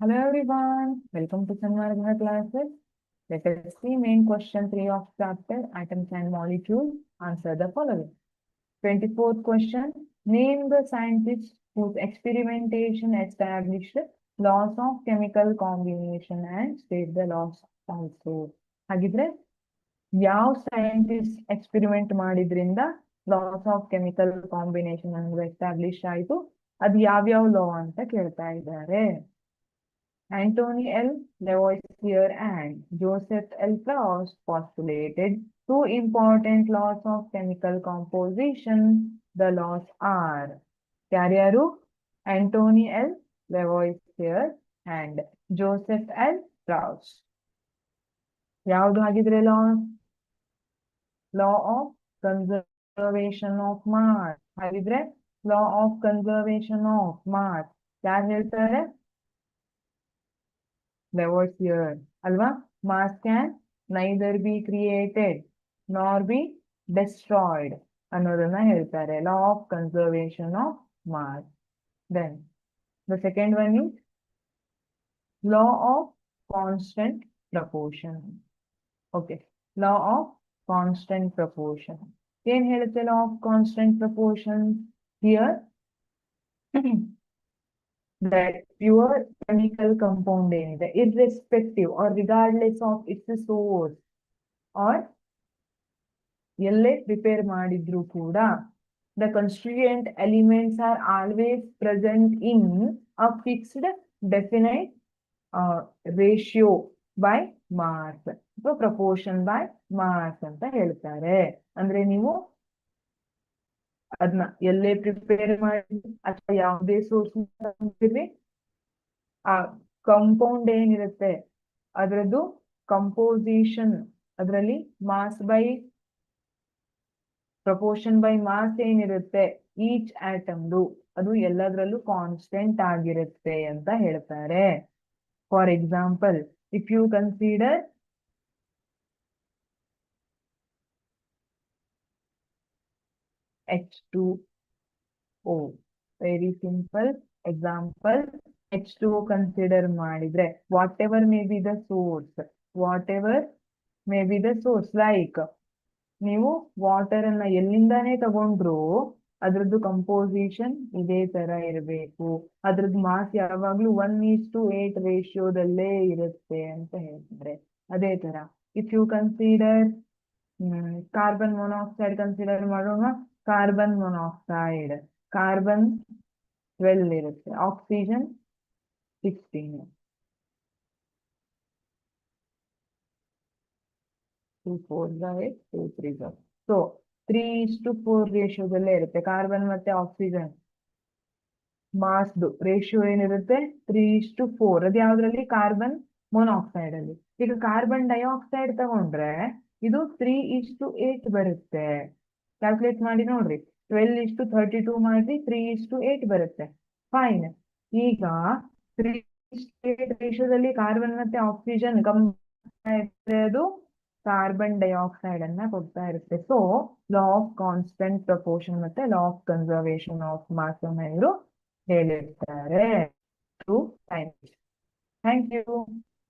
Hello everyone, welcome to Sanvargana classes. Let us see main question 3 of chapter Atoms and Molecules. Answer the following. 24th question. Name the scientists whose experimentation established laws of chemical combination and state the laws also. ಹಾಗಿದ್ರೆ ಯಾವ scientist experiment ಮಾಡಿದ್ರಿಂದ loss of chemical combination ಅನ್ನೋದು establish ಆಯಿತು, ಅದು ಯಾವ್ಯಾವ ಲಾ ಅಂತ ಕೇಳ್ತಾ ಇದ್ದಾರೆ. Antony L. Lavoisier and Joseph L. Proust postulated two important laws of chemical composition. The laws are ಯಾರ್ಯಾರು? Antony L. Lavoisier and Joseph L. Proust. ಯಾವುದು ಹಾಗಿದ್ರೆ law? Law of conservation of mass. ಹಾಗಿದ್ರೆ law of conservation of mass ಯಾರು ಹೇಳ್ತಾರೆ? Lavoisier alva. Mass can neither be created nor be destroyed ಅನ್ನೋದನ್ನ ಹೇಳ್ತಾರೆ. Law of conservation of mass. Then the second one is law of constant proportion. Okay, law of constant proportion. ಏನ್ ಹೇಳುತ್ತೆ law of constant proportion? Here that pure chemical compound ಏನಿದೆ, irrespective or regardless of its source or ಎಲ್ಲೇ prepare ಮಾಡಿದ್ರು ಕೂಡ the constituent elements are always present in a fixed definite ratio by mass. So proportion by mass ಅಂತ ಹೇಳ್ತಾರೆ. ಅಂದ್ರೆ ನೀವು ಅದನ್ನ ಎಲ್ಲೇ ಪ್ರಿಪೇರ್ ಮಾಡಿ ಅಥವಾ ಯಾವುದೇ ಸೋರ್ಸ್ ಆ ಕಂಪೌಂಡ್ ಏನಿರುತ್ತೆ ಅದರದ್ದು ಕಂಪೋಸಿಷನ್, ಅದರಲ್ಲಿ mass by proportion by mass ಏನಿರುತ್ತೆ ಈಚ್ ಆಟಮ್ದು, ಅದು ಎಲ್ಲದರಲ್ಲೂ ಕಾನ್ಸ್ಟೆಂಟ್ ಆಗಿರುತ್ತೆ ಅಂತ ಹೇಳ್ತಾರೆ. For example, if you consider H2O, very simple example. H2O consider ಮಾಡಿದ್ರೆ whatever may be the source, like ನೀವು ವಾಟರ್ ಅನ್ನ ಎಲ್ಲಿಂದಾನೇ ತಗೊಂಡ್ರು ಅದ್ರದ್ದು ಕಂಪೋಸಿಷನ್ ಇದೇ ತರ ಇರಬೇಕು, ಅದ್ರದ್ದು ಮಾಸ್ ಯಾವಾಗ್ಲೂ 1:8 ರೇಷಿಯೋದಲ್ಲೇ ಇರುತ್ತೆ ಅಂತ ಹೇಳ್ತಾರೆ. ಅದೇ ತರ if you consider carbon monoxide consider ಮಾಡೋಣ. ಕಾರ್ಬನ್ ಮೊನಾಕ್ಸೈಡ್ ಕಾರ್ಬನ್ 12 ಇರುತ್ತೆ, ಆಕ್ಸಿಜನ್ 16. 2 4 8 2 3 ಸೊ 3:4 ರೇಷಿಯೋದಲ್ಲೇ ಇರುತ್ತೆ. ಕಾರ್ಬನ್ ಮತ್ತೆ ಆಕ್ಸಿಜನ್ ಮಾಸ್ದು ರೇಷಿಯೋ ಏನಿರುತ್ತೆ 3:4. ಅದು ಯಾವ್ದ್ರಲ್ಲಿ? ಕಾರ್ಬನ್ ಮೊನಾಕ್ಸೈಡ್ ಅಲ್ಲಿ. ಈಗ ಕಾರ್ಬನ್ ಡೈಆಕ್ಸೈಡ್ ತಗೊಂಡ್ರೆ ಇದು 3:8 ಬರುತ್ತೆ. ಕ್ಯಾಲ್ಕುಲೇಟ್ ಮಾಡಿ ನೋಡ್ರಿ, 12:32 ಮಾಡಿ 3:8 ಬರುತ್ತೆ. ಫೈನ್. ಈಗ 3:8 ರೇಷಿಯೋದಲ್ಲಿ ಕಾರ್ಬನ್ ಮತ್ತೆ ಆಕ್ಸಿಜನ್ ಅದು ಕಾರ್ಬನ್ ಡೈಆಕ್ಸೈಡ್ ಅನ್ನ ಕೊಡ್ತಾ ಇರುತ್ತೆ. So law of constant proportion ಮತ್ತೆ law of conservation of mass ಅನ್ನ ಇವರು ಹೇಳಿರ್ತಾರೆ. Thank you.